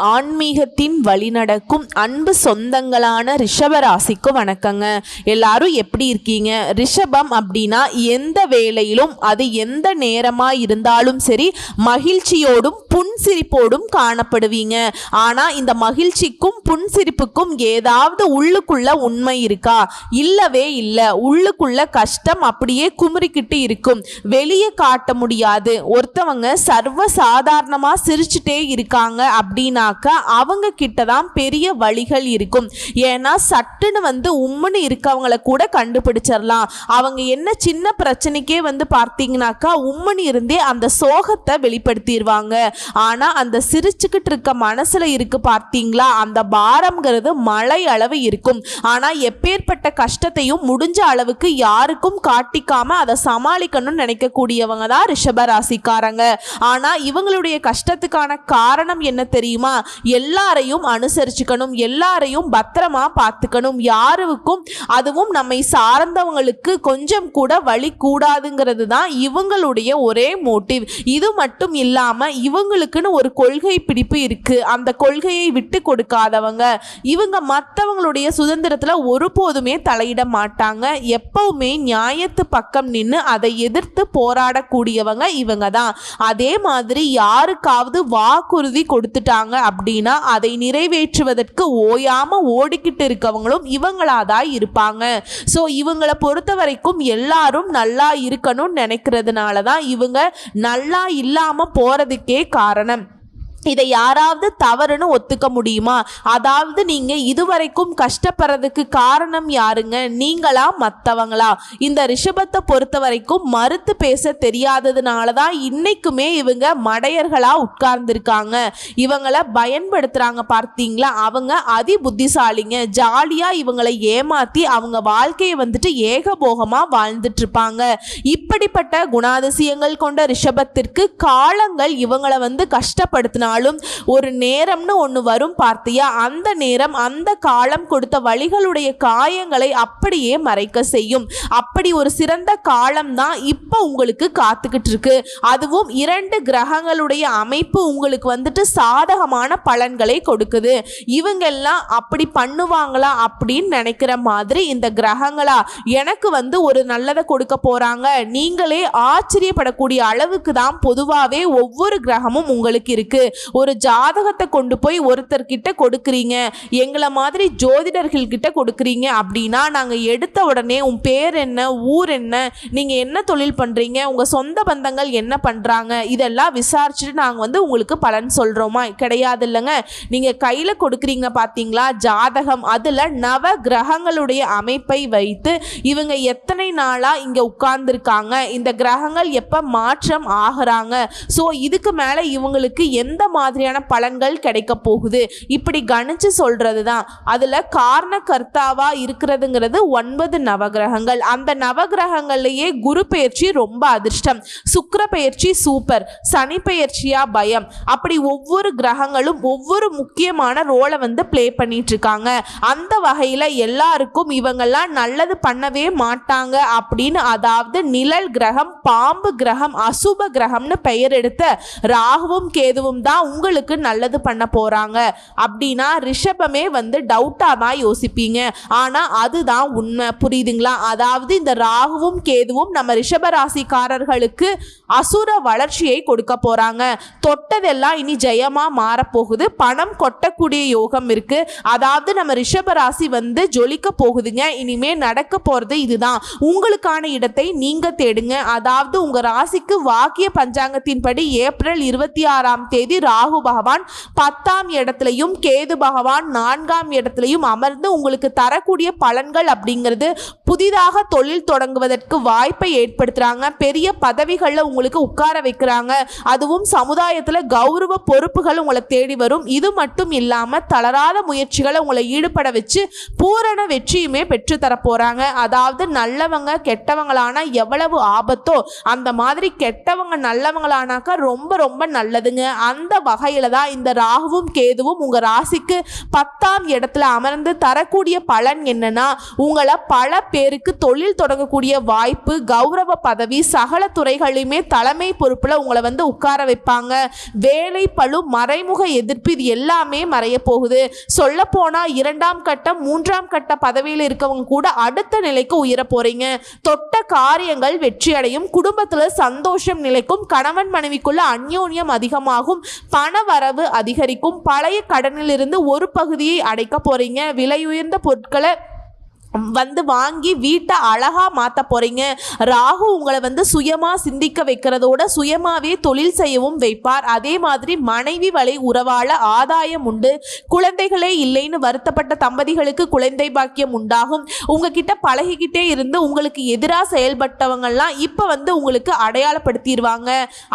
ஆன்மீகத்தின் வழிநடக்கும் அன்பு சொந்தங்களான ரிஷப ராசிக்கு வணக்கங்க. எல்லாரும் எப்படி இருக்கீங்க? ரிஷபம் அப்படின்னா எந்த வேளையிலும் அது எந்த நேரமா இருந்தாலும் சரி மகிழ்ச்சியோடும் புன்சிரிப்போடும் காணப்படுவீங்க. ஆனா இந்த மகிழ்ச்சிக்கும் புன்சிரிப்புக்கும் ஏதாவது உள்ளுக்குள்ள உண்மை இருக்கா? இல்லவே இல்லை. உள்ளுக்குள்ள கஷ்டம் அப்படியே குமுறிக்கிட்டு இருக்கும், வெளியே காட்ட முடியாது. ஒருத்தவங்க சர்வ சாதாரணமா சிரிச்சுட்டே இருக்காங்க அப்படின்னா அவங்க கிட்ட தான் பெரிய வழிகள் இருக்கும். ஏன்னா சட்டுன்னு உம்முன்னு இருக்கவங்கள கூட கண்டுபிடிச்சிடலாம். அவங்க என்ன சின்ன பிரச்சனைக்கே பார்த்தீங்கன்னாக்கா உம்முன்னு இருந்தே அந்த சோகத்தை வெளிப்படுத்திடுவாங்க. ஆனா அந்த சிரிச்சுக்கிட்டு இருக்க மனசுல இருக்கு பார்த்தீங்களா, அந்த பாரம்ங்கிறது மழை அளவு இருக்கும். ஆனா எப்பேற்பட்ட கஷ்டத்தையும் முடிஞ்ச அளவுக்கு யாருக்கும் காட்டிக்காம அதை சமாளிக்கணும்னு நினைக்கக்கூடியவங்க தான் ரிஷப ராசிக்காரங்க. ஆனா இவங்களுடைய கஷ்டத்துக்கான காரணம் என்ன தெரியுமா? எல்லாரையும் அனுசரிச்சுக்கணும், எல்லாரையும் பத்திரமா பார்த்துக்கணும், யாருக்கும் அதுவும் நம்மை சார்ந்தவங்களுக்கு கொஞ்சம் கூட வழி கூடாதுங்கிறது தான் இவங்களுடைய ஒரே மோட்டிவ். இது மட்டும் இல்லாம இவங்களுக்குன்னு ஒரு கொள்கை பிடிப்பு இருக்கு. அந்த கொள்கையை விட்டு கொடுக்காதவங்க இவங்க. மற்றவங்களுடைய சுதந்திரத்துல ஒருபோதுமே தலையிட மாட்டாங்க. எப்பவுமே நியாயத்து பக்கம் நின்று அதை எதிர்த்து போராடக்கூடியவங்க இவங்க தான். அதே மாதிரி யாருக்காவது வாக்குறுதி கொடுத்துட்டாங்க அப்படின்னா அதை நிறைவேற்றுவதற்கு ஓயாம ஓடிக்கிட்டு இருக்கவங்களும் இவங்களாதான் இருப்பாங்க. சோ இவங்களை பொறுத்த வரைக்கும் எல்லாரும் நல்லா இருக்கணும்னு நினைக்கிறதுனால தான் இவங்க நல்லா இல்லாம போறதுக்கே காரணம். இதை யாராவது தவறுன்னு ஒத்துக்க முடியுமா? அதாவது நீங்க இதுவரைக்கும் கஷ்டப்படுறதுக்கு காரணம் யாருங்க? நீங்களா மற்றவங்களா? இந்த ரிஷபத்தை பொறுத்த வரைக்கும் மறுத்து பேச தெரியாததுனால தான் இன்னைக்குமே இவங்க மடையர்களா உட்கார்ந்துருக்காங்க. இவங்களை பயன்படுத்துறாங்க பார்த்தீங்களா, அவங்க அதி புத்திசாலிங்க. ஜாலியா இவங்களை ஏமாத்தி அவங்க வாழ்க்கையை ஏகபோகமா வாழ்ந்துட்டு இருப்பாங்க. இப்படிப்பட்ட குணாதிசயங்கள் கொண்ட ரிஷபத்திற்கு காலங்கள் இவங்களை கஷ்டப்படுத்தினா ஒரு நேரம்னு ஒன்று வரும் பார்த்தியா, அந்த நேரம் அந்த காலம் கொடுத்த வழிகளுடைய காயங்களை அப்படியே மறைக்க செய்யும். அப்படி ஒரு சிறந்த காலம் தான் இப்போ உங்களுக்கு காத்துக்கிட்டு இருக்கு. அதுவும் 2 கிரகங்களுடைய அமைப்பு உங்களுக்கு சாதகமான பலன்களை கொடுக்குது. இவங்க எல்லாம் அப்படி பண்ணுவாங்களா அப்படின்னு நினைக்கிற மாதிரி இந்த கிரகங்களா எனக்கு ஒரு நல்லதை கொடுக்க போறாங்க, நீங்களே ஆச்சரியப்படக்கூடிய அளவுக்கு தான் பொதுவாகவே ஒவ்வொரு கிரகமும் உங்களுக்கு இருக்கு. ஒரு ஜாதகத்தை கொண்டு போய் ஒருத்தர்கிட்ட கொடுக்குறீங்க, எங்களை மாதிரி ஜோதிடர்கள் கிட்ட கொடுக்குறீங்க அப்படின்னா நாங்க எடுத்த உடனே உன் பேர் என்ன, ஊர் என்ன, நீங்க என்ன தொழில் பண்றீங்க, உங்க சொந்த பந்தங்கள் என்ன பண்றாங்க, இதெல்லாம் விசாரிச்சுட்டு நாங்க உங்களுக்கு பலன் சொல்றோமா? கிடையாது இல்லைங்க. நீங்க கையில கொடுக்குறீங்க பாத்தீங்களா ஜாதகம், அதுல நவ கிரகங்களுடைய அமைப்பை வைத்து இவங்க எத்தனை நாளா இங்க உட்கார்ந்துருக்காங்க, இந்த கிரகங்கள் எப்ப மாற்றம் ஆகுறாங்க, சோ இதுக்கு மேல இவங்களுக்கு எந்த மாதிரியான பலன்கள் கிடைக்க போகுது, இப்படி கணிச்சு சொல்றது தான். அதுல காரண கர்த்தாவா இருக்கிறதுங்கிறது 9 நவகிரகங்கள். அந்த நவகிரகங்கள்லயே குரு பெயர்ச்சி ரொம்ப அதிர்ஷ்டம், சுக்கிர பெயர்ச்சி சூப்பர், சனி பெயர்ச்சியா பயம். அப்படி ஒவ்வொரு கிரகங்களும் ஒவ்வொரு முக்கியமான ரோலை பிளே பண்ணிட்டு இருக்காங்க. அந்த வகையில எல்லாருக்கும் இவங்கெல்லாம் நல்லது பண்ணவே மாட்டாங்க அப்படின்னு, அதாவது நிழல் கிரகம், பாம்பு கிரகம், அசுப கிரகம்னு பெயர் எடுத்த ராகுவும் கேதுவும் தான் உங்களுக்கு நல்லது பண்ண போறாங்க அப்படின்னா ரிஷபமே டவுட்டா தான் யோசிப்பீங்க. ஆனா அதுதான் உண்மை, புரியுதுங்களா? அதாவது இந்த ராகுவும் கேதுவும் நம்ம ரிஷப ராசிக்காரர்களுக்கு அசுர வளர்ச்சியை கொடுக்க போறாங்க. தொட்டதெல்லாம் இனி ஜெயமா மாறப்போகுது. பணம் கொட்டக்கூடிய யோகம் இருக்கு. அதாவது நம்ம ரிஷப ராசி ஜொலிக்க போகுதுங்க. இனிமே நடக்க போறது இதுதான். உங்களுக்கான இடத்தை நீங்க தேடுங்க. அதாவது உங்க ராசிக்கு வாக்கிய பஞ்சாங்கத்தின்படி ஏப்ரல் 26ஆம் தேதி ராகு பகவான் 10ஆம் இடத்திலையும் கேது பகவான் 4ஆம் இடத்திலையும் அமர்ந்து உங்களுக்கு தரக்கூடிய பலன்கள் அப்படிங்கிறது புதிதாக தொழில் தொடங்குவதற்கு வாய்ப்பை ஏற்படுத்துறாங்க. பெரிய பதவிகளில் உங்களுக்கு உட்கார வைக்கிறாங்க. அதுவும் சமுதாயத்தில் கௌரவ பொறுப்புகள் உங்களை தேடி வரும். இது மட்டும் இல்லாம தளராத முயற்சிகளை உங்களை ஈடுபட வச்சு பூரண வெற்றியுமே பெற்று தர போறாங்க. அதாவது நல்லவங்க கெட்டவங்களானா எவ்வளவு ஆபத்தோ அந்த மாதிரி கெட்டவங்க நல்லவங்களானாக்கா ரொம்ப ரொம்ப நல்லதுங்க. அந்த வகையில தான் இந்த ராகுவும் கேதுவும் உங்க ராசிக்கு 10ஆம் இடத்துல அமர்ந்து தரக்கூடிய பலன் என்னன்னா, உங்களை பல பேருக்கு தொழில் தொடங்கக்கூடிய வாய்ப்பு, கௌரவ பதவி, சகல துறைகளிலுமே தலைமை பொறுப்புல உங்களை வந்து உட்கார வைப்பாங்க. வேலை பளு, மறைமுக எதிர்ப்பு இது எல்லாமே மறைய போகுது. சொல்ல போனா 2ஆம் கட்டம் 3ஆம் கட்ட பதவியில் இருக்கவங்க கூட அடுத்த நிலைக்கு உயர போறீங்க. தொட்ட காரியங்கள் வெற்றி அடையும். குடும்பத்துல சந்தோஷம் நிலைக்கும். கணவன் மனைவிக்குள்ள அந்யோன்யம் அதிகமாகும். பண வரவு அதிகரிக்கும். பழைய கடனில் இருந்து ஒரு பகுதியை அடைக்க போறீங்க. விலையுயர்ந்த பொருட்களை வந்து வாங்கி வீட்டை அழகா மாற்ற போறீங்க. ராகு உங்களை வந்து சுயமா சிந்திக்க வைக்கிறதோட சுயமாவே தொழில் செய்யவும் வைப்பார். அதே மாதிரி மனைவி வழி உறவால ஆதாயம் உண்டு. குழந்தைகளே இல்லைன்னு வருத்தப்பட்ட தம்பதிகளுக்கு குழந்தை பாக்கியம் உண்டாகும். உங்ககிட்ட பழகிக்கிட்டே இருந்து உங்களுக்கு எதிராக செயல்பட்டவங்கெல்லாம் இப்போ வந்து உங்களுக்கு அடையாளப்படுத்திடுவாங்க.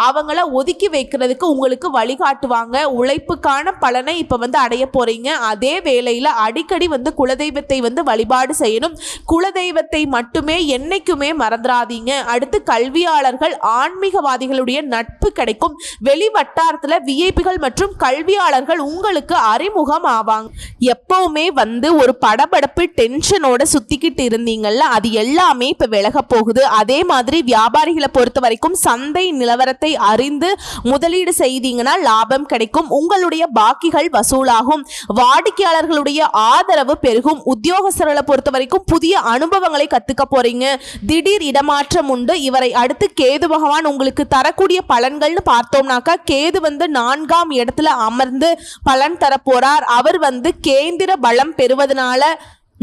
அவங்கள ஒதுக்கி வைக்கிறதுக்கு உங்களுக்கு வழிகாட்டுவாங்க. உழைப்புக்கான பலனை இப்போ வந்து அடைய போறீங்க. அதே வேளையில் அடிக்கடி வந்து குலதெய்வத்தை வந்து வழிபாடு செய்யணும். குலதெய்வத்தை மட்டுமே என்னைக்குமே மறந்துடாதீங்க. அடுத்து கல்வியாளர்கள், ஆன்மீகவாதிகளுடைய நட்பு கிடைக்கும். வெளி வட்டாரத்துல விஐபிகள் மற்றும் கல்வியாளர்கள் உங்களுக்கு அறிமுகம் ஆவாங்க. எப்பவுமே வந்து ஒரு படபடப்பு டென்ஷனோட சுத்திக்கிட்டு இருந்தீங்கல்ல, அது எல்லாமே இப்ப விலக போகுது. அதே மாதிரி வியாபாரிகளை பொறுத்த வரைக்கும் சந்தை நிலவரத்தை அறிந்து முதலீடு செய்தீங்கன்னா லாபம் கிடைக்கும். உங்களுடைய பாக்கிகள் வசூலாகும். வாடிக்கையாளர்களுடைய ஆதரவு பெருகும். உத்தியோகஸ்தர்களை பொறுத்த வரைக்கும் புதிய அனுபவங்களை கத்துக்க போறீங்க. திடீர் இடமாற்றம் உண்டு. இவரை அடுத்து கேது பகவான் உங்களுக்கு தரக்கூடிய பலன்கள்னு பார்த்தோம்னாக்கா, கேது வந்து 4ஆம் இடத்துல அமர்ந்து பலன் தர போறார். அவர் வந்து கேந்திர பலம் பெறுவதனால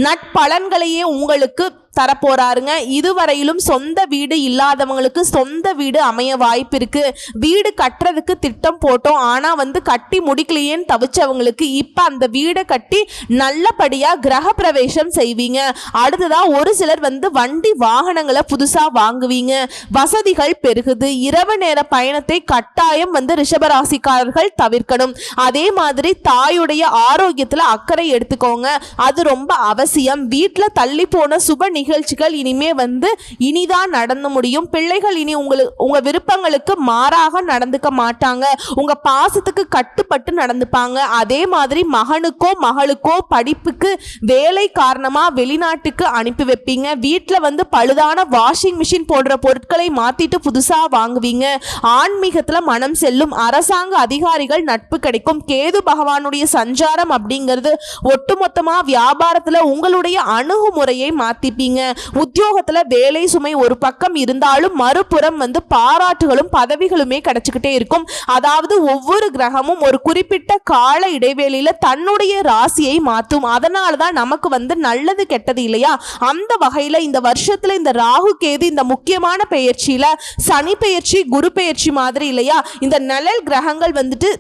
நட்பலன்களையே உங்களுக்கு தரப்போறாருங்க. இதுவரையிலும் சொந்த வீடு இல்லாதவங்களுக்கு சொந்த வீடு அமைய வாய்ப்பு இருக்கு. வீடு கட்டுறதுக்கு திட்டம் போட்டோம், ஆனா வந்து கட்டி முடிக்கலையேன்னு தவிச்சவங்களுக்கு இப்ப அந்த வீடை கட்டி நல்லபடியா கிரக பிரவேசம் செய்வீங்க. அடுத்ததா ஒரு சிலர் வந்து வண்டி வாகனங்களை புதுசா வாங்குவீங்க. வசதிகள் பெருகுது. இரவு நேர பயணத்தை கட்டாயம் வந்து ரிஷபராசிக்காரர்கள் தவிர்க்கணும். அதே மாதிரி தாயுடைய ஆரோக்கியத்துல அக்கறை எடுத்துக்கோங்க, அது ரொம்ப அவசியம். வீட்டுல தள்ளி போன சுப நிகழ்ச்சிகள் இனிமே வந்து இனிதான் நடந்து முடியும். பிள்ளைகள் இனி உங்க விருப்பங்களுக்கு மாறாக நடந்துக்க மாட்டாங்க. உங்க பாசத்துக்கு கட்டுப்பட்டு நடந்துப்பாங்க. அதே மாதிரி மகனுக்கோ மகளுக்கோ படிப்புக்கு வேலை காரணமா வெளிநாட்டுக்கு அனுப்பி வைப்பீங்க. வீட்டில் வந்து பழுதான வாஷிங் மிஷின் போன்ற பொருட்களை மாத்திட்டு புதுசா வாங்குவீங்க. ஆன்மீகத்துல மனம் செல்லும். அரசாங்க அதிகாரிகள் நட்பு கிடைக்கும். கேது பகவானுடைய சஞ்சாரம் அப்படிங்கிறது ஒட்டுமொத்தமா வியாபாரத்துல உங்களுடைய அணுகுமுறையை மாத்திப்பீங்க. உத்தியோகத்துல வேலை சுமை ஒரு பக்கம் இருந்தாலும் மறுபுறம் வந்து பாராட்டுகளும் பதவிகளுமே கிடைச்சுக்கிட்டே இருக்கும். அதாவது ஒவ்வொரு கிரகமும் ஒரு குறிப்பிட்ட கால இடைவேளையில தன்னுடைய ராசியை மாற்றும். அதனாலதான் நமக்கு வந்து நல்லது கெட்டது இல்லையா? அந்த வகையில இந்த வருஷத்துல இந்த ராகு கேது இந்த முக்கியமான பெயர்ச்சியில சனி பெயர்ச்சி, குரு பெயர்ச்சி மாதிரி இல்லையா, இந்த நிழல் கிரகங்கள் வந்துட்டு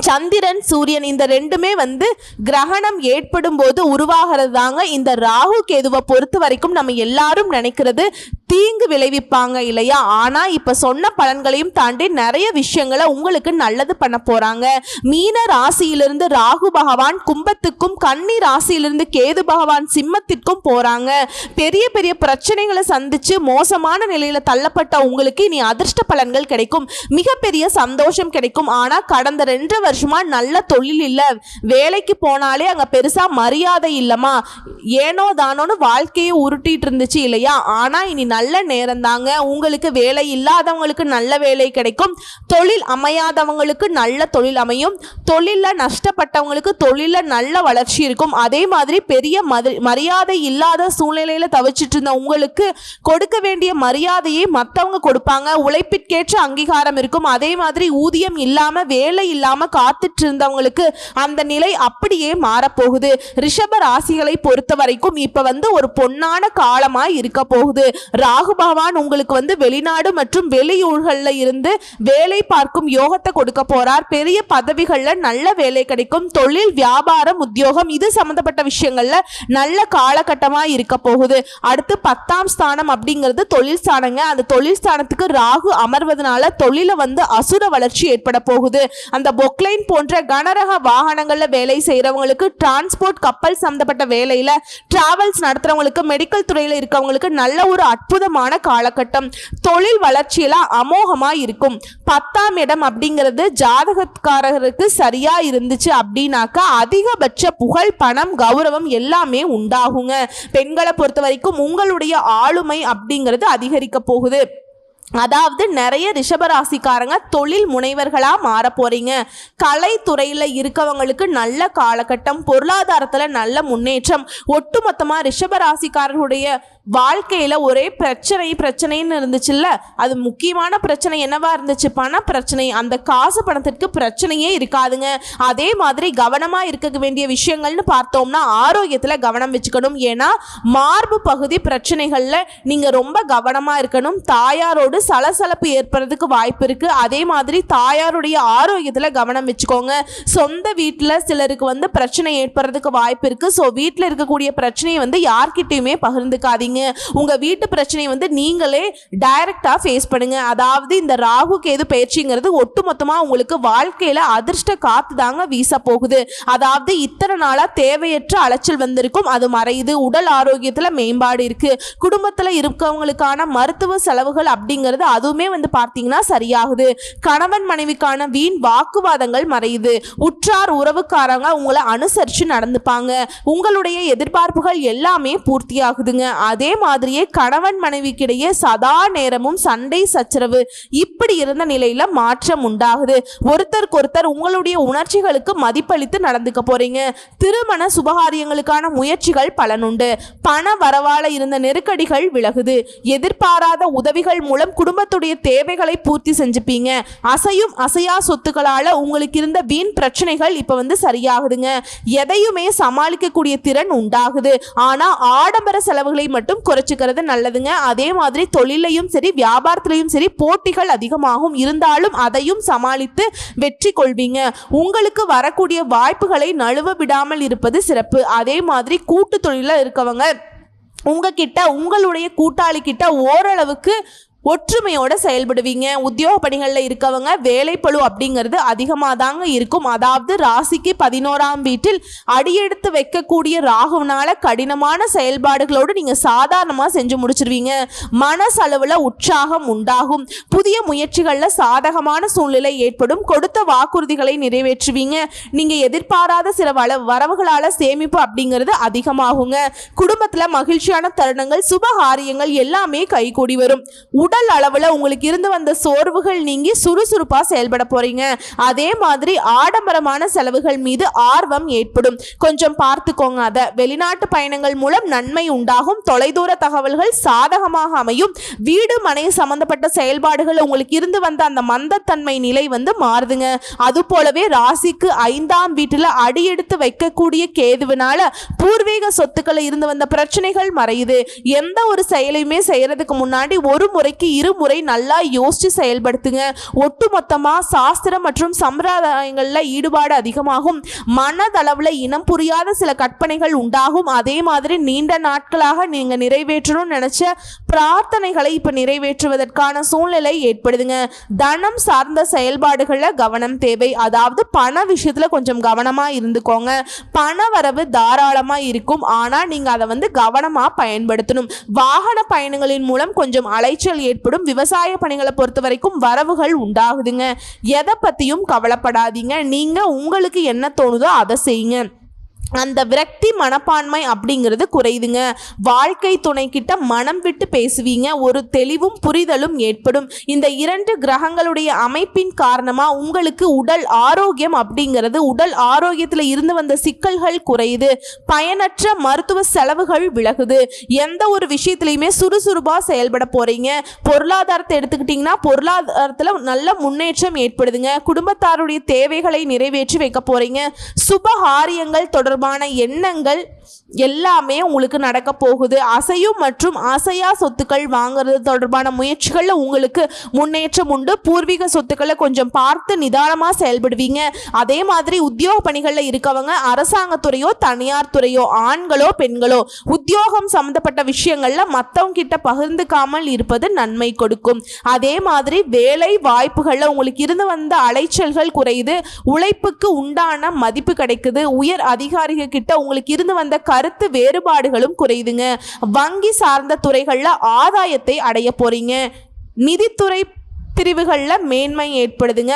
சந்திரன், சூரியன் இந்த ரெண்டுமே வந்து கிரகணம் ஏற்படும் போது உருவாகிறது தாங்க. இந்த ராகு கேதுவை பொறுத்த வரைக்கும் நம்ம எல்லாரும் நினைக்கிறது தீங்கு விளைவிப்பாங்க இல்லையா? ஆனா இப்ப சொன்ன பலன்களையும் தாண்டி நிறைய விஷயங்களை உங்களுக்கு நல்லது பண்ண போறாங்க. மீன ராசியிலிருந்து ராகு பகவான் கும்பத்துக்கும், கன்னி ராசியிலிருந்து கேது பகவான் சிம்மத்திற்கும் போறாங்க. பெரிய பெரிய பிரச்சனைகளை சந்திச்சு மோசமான நிலையில தள்ளப்பட்ட உங்களுக்கு இனி அதிர்ஷ்ட பலன்கள் கிடைக்கும். மிகப்பெரிய சந்தோஷம் கிடைக்கும். ஆனா கடந்த 2 வருஷமா நல்ல தொழில் இல்ல, வேலைக்கு போனாலே அங்க பெருசா மரியாதை இல்லமா, ஏனோ தானோன்னு வாழ்க்கையை உருட்டிட்டு இருந்துச்சு இல்லையா? ஆனா இனி நல்ல நேரம் தாங்க. உங்களுக்கு வேலை இல்லாதவங்களுக்கு நல்ல வேலை கிடைக்கும். தொழில் அமையாதவங்களுக்கு நல்ல தொழில் அமையும். தொழில நஷ்டப்பட்டவங்களுக்கு தொழில நல்ல வளர்ச்சி இருக்கும். அதே மாதிரி பெரிய மரியாதை இல்லாத சூழ்நிலையில தவிச்சிட்டு இருந்த உங்களுக்கு கொடுக்க வேண்டிய மரியாதையை மற்றவங்க கொடுப்பாங்க. உழைப்பிற்கேற்ற அங்கீகாரம் இருக்கும். அதே மாதிரி ஊதியம் இல்லாம வேலை இல்லாம காத்துட்டு இருந்தவங்களுக்கு அந்த நிலை அப்படியே மாறப்போகுது. ரிஷப ராசிகளை பொறுத்த வரைக்கும் இப்ப வந்து ஒரு பொன்னான காலமாய் இருக்க போகுது. ராகு பகவான் உங்களுக்கு வந்து வெளிநாடு மற்றும் வெளியூர்கள்ல இருந்து வேலை பார்க்கும் யோகத்தை கொடுக்க போறார். பெரிய பதவிகள்ல நல்ல வேலை கிடைக்கும். தொழில், வியாபாரம், உத்தியோகம் இது சம்பந்தப்பட்ட விஷயங்கள்ல நல்ல காலகட்டமா இருக்க போகுது. அடுத்து 10ஆம் ஸ்தானம் அப்படிங்கிறது தொழில் ஸ்தானங்க. அந்த தொழில் ஸ்தானத்துக்கு ராகு அமர்வதனால தொழில வந்து அசுர வளர்ச்சி ஏற்பட போகுது. அந்த பொக்லைன் போன்ற கனரக வாகனங்கள்ல வேலை செய்யறவங்களுக்கு, டிரான்ஸ்போர்ட் கப்பல் சம்பந்தப்பட்ட வேலையில டிராவல்ஸ் நடத்துறவங்களுக்கு, மெடிக்கல் துறையில இருக்கவங்களுக்கு நல்ல ஒரு அற்புத அற்புதமான காலகட்டம். தொழில் வளர்ச்சியில அமோகமா இருக்கும். 10ஆம் இடம் அப்படிங்கிறது ஜாதகக்காரருக்கு சரியா இருந்துச்சு அப்படின்னாக்கா அதிகபட்ச புகழ், பணம், கௌரவம் எல்லாமே உண்டாகுங்க. பெண்களை பொறுத்த வரைக்கும் உங்களுடைய ஆளுமை அப்படிங்கிறது அதிகரிக்க போகுது. அதாவது நிறைய ரிஷபராசிக்காரங்க தொழில் முனைவர்களா மாற போறீங்க. கலைத்துறையில இருக்கவங்களுக்கு நல்ல காலகட்டம், பொருளாதாரத்துல நல்ல முன்னேற்றம். ஒட்டுமொத்தமா ரிஷபராசிக்காரர்களுடைய வாழ்க்கையில ஒரே பிரச்சனைன்னு இருந்துச்சுல்ல, அது முக்கியமான பிரச்சனை என்னவா இருந்துச்சு? பண பிரச்சனை. அந்த காசு பணத்திற்கு பிரச்சனையே இருக்காதுங்க. அதே மாதிரி கவனமா இருக்க வேண்டிய விஷயங்கள்னு பார்த்தோம்னா ஆரோக்கியத்துல கவனம் வச்சுக்கணும். ஏன்னா மார்பு பகுதி பிரச்சனைகள்ல நீங்க ரொம்ப கவனமா இருக்கணும். தாயாரோடு சலசலப்பு ஏற்படுறதுக்கு வாய்ப்பு இருக்கு. அதே மாதிரி தாயாருடைய ஆரோக்கியத்துல கவனம் வச்சுக்கோங்க. சொந்த வீட்டுல சிலருக்கு பிரச்சனை ஏற்படுறதுக்கு வாய்ப்பு இருக்கு. ஸோ வீட்டில் இருக்கக்கூடிய பிரச்சனையை யார்கிட்டயுமே பகிர்ந்துக்காதீங்க. உங்க வீட்டு பிரச்சனை நீங்களே டைரக்டா ஃபேஸ் பண்ணுங்க. அதாவது இந்த ராகு கேது பயிற்சிங்கிறது ஒட்டுமொத்தமா உங்களுக்கு வாழ்க்கையில அதிர்ஷ்ட காத்து தாங்க வீச போகுது. அதாவது இத்தனை நாளா தேவையற்ற அலைச்சல் வந்திருக்கும், அது மறையுது. உடல் ஆரோக்கியத்துல மேம்பாடு இருக்கு. குடும்பத்துல இருக்கவங்களுக்கான மருத்துவ செலவுகள் அப்படிங்கிறது அதுவுமே பார்த்தீங்கன்னா சரியாகுது. கணவன் மனைவிக்கான வீண் வாக்குவாதங்கள் மறையுது. உற்றார் உறவுக்காரங்க உங்களை அனுசரிச்சு நடந்துப்பாங்க. உங்களுடைய எதிர்பார்ப்புகள் எல்லாமே பூர்த்தியாகுதுங்க. அதே மாதிரியே கணவன் மனைவிக்கிடையே சதா நேரமும் சண்டை சச்சரவு இப்படி இருந்த நிலையில மாற்றம் உண்டாகுது. ஒருத்தருக்கொருத்தர் உங்களுடைய உணர்ச்சிகளுக்கு மதிப்பளித்து நடந்துக்க போறீங்க. திருமண சுபகாரியங்களுக்கான முயற்சிகள் பலனுண்டு. பண வரவால இருந்த நெருக்கடிகள் விலகுது. எதிர்பாராத உதவிகள் மூலம் குடும்பத்துடைய தேவைகளை பூர்த்தி செஞ்சுப்பீங்க. அசையும் அசையா சொத்துக்களால உங்களுக்கு இருந்த வீண் பிரச்சனைகள் இப்ப சரியாகுதுங்க. எதையுமே சமாளிக்கக்கூடிய திறன் உண்டாகுது. ஆனா ஆடம்பர செலவுகளை மட்டும் குறைச்சிக்கிறது நல்லதுங்க. அதே மாதிரி தொழிலையும் சரி வியாபாரத்திலையும் சரி போட்டிகள் அதிகமாகும். இருந்தாலும் அதையும் சமாளித்து வெற்றி கொள்வீங்க. உங்களுக்கு வரக்கூடிய வாய்ப்புகளை நழுவ விடாமல் இருப்பது சிறப்பு. அதே மாதிரி கூட்டு தொழில இருக்கவங்க உங்ககிட்ட உங்களுடைய கூட்டாளி கிட்ட ஓரளவுக்கு ஒற்றுமையோட செயல்படுவீங்க. உத்தியோக பணிகளில் இருக்கவங்க வேலைப்பளு அப்படிங்கிறது அதிகமாக தாங்க இருக்கும். அதாவது ராசிக்கு 11ஆம் வீட்டில் அடியெடுத்து வைக்கக்கூடிய ராகுனால கடினமான செயல்பாடுகளோடு நீங்கள் சாதாரணமாக செஞ்சு முடிச்சிருவீங்க. மனசளவில் உற்சாகம் உண்டாகும். புதிய முயற்சிகளில் சாதகமான சூழ்நிலை ஏற்படும். கொடுத்த வாக்குறுதிகளை நிறைவேற்றுவீங்க. நீங்கள் எதிர்பாராத சில வரவுகளால் சேமிப்பு அப்படிங்கிறது அதிகமாகுங்க. குடும்பத்தில் மகிழ்ச்சியான தருணங்கள், சுபகாரியங்கள் எல்லாமே கைகூடி வரும். உடல் அளவுல உங்களுக்கு இருந்து வந்த சோர்வுகள் நீங்கி சுறுசுறுப்பா செயல்பட போறீங்க. அதே மாதிரி ஆடம்பரமான செலவுகள் மீது ஆர்வம் ஏற்படும். கொஞ்சம் பார்த்துக்கோங்க. அத வெளிநாட்டு பயணங்கள் மூலம் நன்மை உண்டாகும். தொலைதூர தகவல்கள் சாதகமாக அமையும். வீடு மனை சம்பந்தப்பட்ட செயல்பாடுகள் உங்களுக்கு இருந்து வந்த அந்த மந்தத்தன்மை நிலை மாறுதுங்க. அது போலவே ராசிக்கு 5ஆம் வீட்டுல அடியெடுத்து வைக்கக்கூடிய கேதுவினால பூர்வீக சொத்துக்களை இருந்து வந்த பிரச்சனைகள் மறையுது. எந்த ஒரு செயலையுமே செய்யறதுக்கு முன்னாடி ஒரு முறைக்கு இருமுறை நல்லா யோசிச்சு செயல்படுத்துங்க. ஒட்டுமொத்தமா சாஸ்திரம் மற்றும் சம்பிரதாயங்கள்ல ஈடுபாடு அதிகமாகும். மனதளவுல இனம் புரியாத சில கற்பனைகள் உண்டாகும். அதே மாதிரி நீண்ட நாட்களாக நீங்க நிறைவேற்றணும்னு நினைச்ச பிரார்த்தனைகளை இப்ப நிறைவேற்றுவதற்கான சூழ்நிலை ஏற்படுதுங்க. தனம் சார்ந்த செயல்பாடுகள்ல கவனம் தேவை. அதாவது பண விஷயத்துல கொஞ்சம் கவனமா இருந்துக்கோங்க. பண வரவு தாராளமா இருக்கும். ஆனா நீங்க அதை கவனமா பயன்படுத்தணும். வாகன பயணங்களின் மூலம் கொஞ்சம் அலைச்சல் ஏற்படும். விவசாய பணிகளை பொறுத்த வரைக்கும் வரவுகள் உண்டாகுதுங்க. எதை பத்தியும் கவலைப்படாதீங்க. நீங்க உங்களுக்கு என்ன தோணுதோ அதை செய்யுங்க. அந்த விரக்தி மனப்பான்மை அப்படிங்கிறது குறையுதுங்க. வாழ்க்கை துணை கிட்ட மனம் விட்டு பேசுவீங்க. ஒரு தெளிவும் புரிதலும் ஏற்படும். இந்த 2 கிரகங்களுடைய அமைப்பின் காரணமா உங்களுக்கு உடல் ஆரோக்கியம் அப்படிங்கிறது, உடல் ஆரோக்கியத்தில் இருந்து வந்த சிக்கல்கள் குறையுது. பயனற்ற மருத்துவ செலவுகள் விலகுது. எந்த ஒரு விஷயத்திலையுமே சுறுசுறுப்பா செயல்பட போறீங்க. பொருளாதாரத்தை எடுத்துக்கிட்டீங்கன்னா பொருளாதாரத்தில் நல்ல முன்னேற்றம் ஏற்படுதுங்க. குடும்பத்தாருடைய தேவைகளை நிறைவேற்றி வைக்க போறீங்க. சுபகாரியங்கள் தொடர்பான எண்ணங்கள் எல்லாமே உங்களுக்கு நடக்க போகுது. அசையும் மற்றும் அசையா சொத்துக்கள் வாங்குறது தொடர்பான முயற்சிகள்ல உங்களுக்கு முன்னேற்றம் உண்டு. பூர்வீக சொத்துக்களை கொஞ்சம் பார்த்து நிதானமா செயல்படுவீங்க. அதே மாதிரி உத்தியோக பணிகள்ல இருக்கவங்க அரசாங்கத்துறையோ தனியார் துறையோ ஆண்களோ பெண்களோ உத்தியோகம் சம்பந்தப்பட்ட விஷயங்கள்ல மற்றவங்க கிட்ட பகிர்ந்துக்காமல் இருப்பது நன்மை கொடுக்கும். அதே மாதிரி வேலை வாய்ப்புகள்ல உங்களுக்கு இருந்து வந்த அலைச்சல்கள் குறையுது. உழைப்புக்கு உண்டான மதிப்பு கிடைக்குது. உயர் அதிகாரிகள் கிட்ட உங்களுக்கு இருந்து வந்த எந்தவித கருத்து வேறுபாடுகளும் குறையுதுங்க. வங்கி சார்ந்த துறைகள்ல ஆதாயத்தை அடைய போறீங்க. நிதித்துறை பிரிவுகளில் மேன்மை ஏற்படுதுங்க.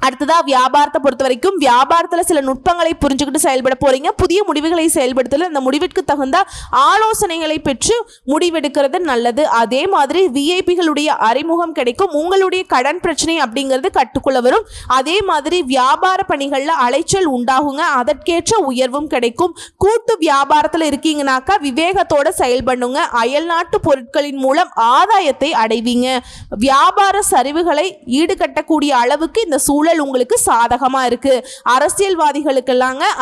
அடுத்ததா வியாபாரத்தை பொறுத்த வரைக்கும் வியாபாரத்தில் சில நுட்பங்களை புரிஞ்சுக்கிட்டு செயல்பட போறீங்க. புதிய முடிவுகளை செயல்படுத்தல அந்த முடிவிற்கு தகுந்த ஆலோசனைகளை பெற்று முடிவெடுக்கிறது நல்லது. அதே மாதிரி விஐபிகளுடைய அறிமுகம் கிடைக்கும். உங்களுடைய கடன் பிரச்சனை அப்படிங்கிறது கட்டுக்குள்ள வரும். அதே மாதிரி வியாபார பணிகளில் அலைச்சல் உண்டாகுங்க. அதற்கேற்ற உயர்வும் கிடைக்கும். கூட்டு வியாபாரத்தில் இருக்கீங்கன்னாக்கா விவேகத்தோட செயல்படுங்க. அயல்நாட்டு பொருட்களின் மூலம் ஆதாயத்தை அடைவீங்க. வியாபார சரிவுகளை ஈடுகட்டக்கூடிய அளவுக்கு இந்த சூழல் உங்களுக்கு சாதகமா இருக்கு.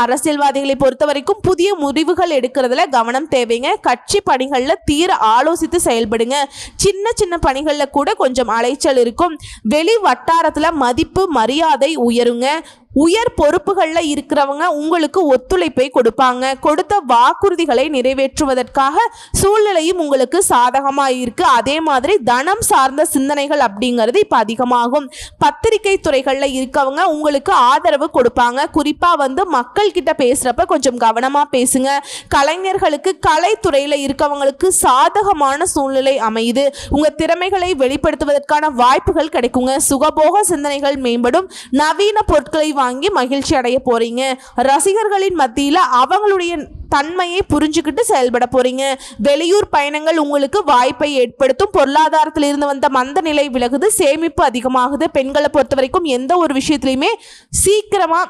அரசியல்வாதிகளை பொறுத்த வரைக்கும் புதிய முடிவுகள் எடுக்கிறதுல கவனம் தேவைங்க. கட்சி பணிகள்ல தீர ஆலோசித்து செயல்படுங்க. சின்ன சின்ன பணிகள்ல கூட கொஞ்சம் அலைச்சல் இருக்கும். வெளி வட்டாரத்துல மதிப்பு மரியாதை உயருங்க. உயர் பொறுப்புகளில் இருக்கிறவங்க உங்களுக்கு ஒத்துழைப்பை கொடுப்பாங்க. கொடுத்த வாக்குறுதிகளை நிறைவேற்றுவதற்காக சூழ்நிலையும் உங்களுக்கு சாதகமாக இருக்கு. அதே மாதிரி தனம் சார்ந்த சிந்தனைகள் அப்படிங்கிறது இப்போ அதிகமாகும். பத்திரிகை துறைகளில் இருக்கவங்க உங்களுக்கு ஆதரவு கொடுப்பாங்க. குறிப்பாக மக்கள் கிட்ட பேசுறப்ப கொஞ்சம் கவனமாக பேசுங்க. கலைஞர்களுக்கு கலைத்துறையில் இருக்கவங்களுக்கு சாதகமான சூழ்நிலை அமையுது. உங்க திறமைகளை வெளிப்படுத்துவதற்கான வாய்ப்புகள் கிடைக்குங்க. சுகபோக சிந்தனைகள் மேம்படும். நவீன பொருட்களை வாங்கி மகிழ்ச்சி அடைய போறீங்க. ரசிகர்களின் மத்தியில அவங்களுடைய தன்மையை புரிஞ்சுக்கிட்டு செயல்பட போறீங்க. வெளியூர் பயணங்கள் உங்களுக்கு வாய்ப்பை ஏற்படுத்தும். பொருளாதாரத்தில் இருந்து வந்த மந்த நிலை விலகுது. சேமிப்பு அதிகமாகுது. பெண்களை பொறுத்த வரைக்கும் எந்த ஒரு விஷயத்திலையுமே சீக்கிரமா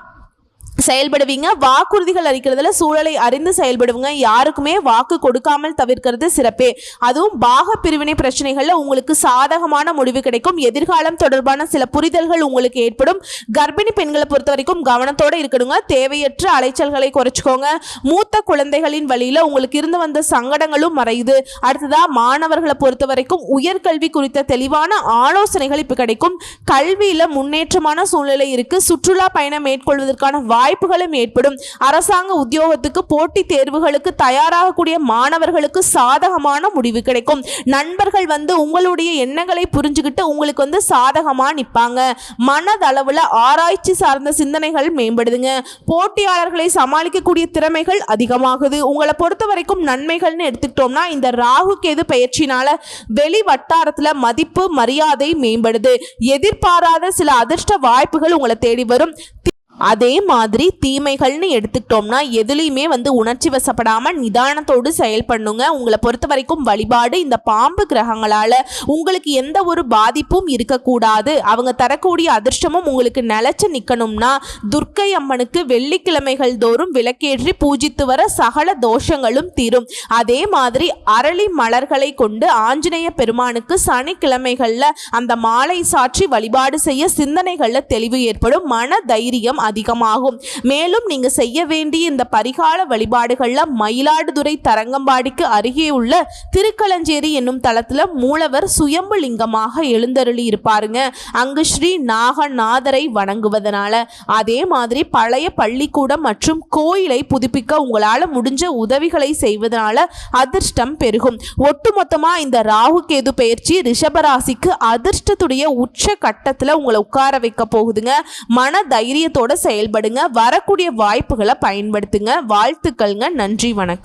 செயல்படுவீங்க. வாக்குறுதிகள் அளிக்கிறதுல சூழலை அறிந்து செயல்படுவீங்க. யாருக்குமே வாக்கு கொடுக்காமல் தவிர்க்கிறது சிறப்பே. அதுவும் பாக பிரிவினை பிரச்சனைகள்ல உங்களுக்கு சாதகமான முடிவு கிடைக்கும். எதிர்காலம் தொடர்பான சில புரிதல்கள் உங்களுக்கு ஏற்படும். கர்ப்பிணி பெண்களை பொறுத்த வரைக்கும் கவனத்தோட இருக்கணுங்க. தேவையற்ற அலைச்சல்களை குறைச்சிக்கோங்க. மூத்த குழந்தைகளின் வழியில உங்களுக்கு இருந்து வந்த சங்கடங்களும் மறையுது. அடுத்ததா மாணவர்களை பொறுத்த வரைக்கும் உயர்கல்வி குறித்த தெளிவான ஆலோசனைகள் இப்ப கிடைக்கும். கல்வியில முன்னேற்றமான சூழ்நிலை இருக்கு. சுற்றுலா பயணம் மேற்கொள்வதற்கான வாய்ப்புகளும் ஏற்படும். அரசாங்க உத்தியோகத்துக்கு போட்டி தேர்வுகளுக்கு தயாராகக்கூடிய மாணவர்களுக்கு சாதகமான முடிவு கிடைக்கும். நண்பர்கள் உங்களுடைய எண்ணங்களை புரிஞ்சுக்கிட்டு உங்களுக்கு சாதகமா நிற்பாங்க. மனதளவுல ஆராய்ச்சி சார்ந்த சிந்தனைகள் மேம்படுதுங்க. போட்டியாளர்களை சமாளிக்கக்கூடிய திறமைகள் அதிகமாகுது. உங்களை பொறுத்த வரைக்கும் நன்மைகள்னு எடுத்துக்கிட்டோம்னா இந்த ராகு கேது பயிற்சினால வெளி வட்டாரத்துல மதிப்பு மரியாதை மேம்படுது. எதிர்பாராத சில அதிர்ஷ்ட வாய்ப்புகள் உங்களை தேடி வரும். அதே மாதிரி தீமைகள்னு எடுத்துக்கிட்டோம்னா எதுலையுமே உணர்ச்சி வசப்படாம நிதானத்தோடு செயல்பண்ணுங்க. உங்களை பொறுத்த வரைக்கும் வழிபாடு இந்த பாம்பு கிரகங்களால உங்களுக்கு எந்த ஒரு பாதிப்பும் இருக்கக்கூடாது. அவங்க தரக்கூடிய அதிர்ஷ்டமும் உங்களுக்கு நிலைச்சு நிற்கணும்னா துர்க்கை அம்மனுக்கு வெள்ளிக்கிழமைகள் தோறும் விளக்கேற்றி பூஜித்து வர சகல தோஷங்களும் தீரும். அதே மாதிரி அரளி மலர்களை கொண்டு ஆஞ்சநேய பெருமானுக்கு சனிக்கிழமைகள்ல அந்த மாலை சாற்றி வழிபாடு செய்ய சிந்தனைகள்ல தெளிவு ஏற்படும். மன தைரியம் அதிகமாகும். மேலும் நீங்க செய்ய வேண்டிய இந்த பரிகார வழிபாடுகள்ல மயிலாடுதுறை தரங்கம்பாடிக்கு அருகே உள்ள திருக்களஞ்சேரி என்னும் தலத்துல மூலவர் சுயம்பு லிங்கமாக எழுந்தருளி இருப்பாருங்க. அங்கு ஸ்ரீ நாகநாதரை வணங்குவதனால அதே மாதிரி பழைய பள்ளிக்கூடம் மற்றும் கோயிலை புதுப்பிக்க உங்களால முடிஞ்ச உதவிகளை செய்வதனால அதிர்ஷ்டம் பெருகும். ஒட்டுமொத்தமா இந்த ராகு கேது பயிற்சி ரிஷபராசிக்கு அதிர்ஷ்டத்துடைய உச்ச கட்டத்துல உங்களை உட்கார வைக்க போகுதுங்க. மன தைரியத்தோட செயல்படுங்க. வரக்கூடிய வாய்ப்புகளை பயன்படுத்துங்க. வாழ்த்துக்கள்ங்க. நன்றி, வணக்கம்.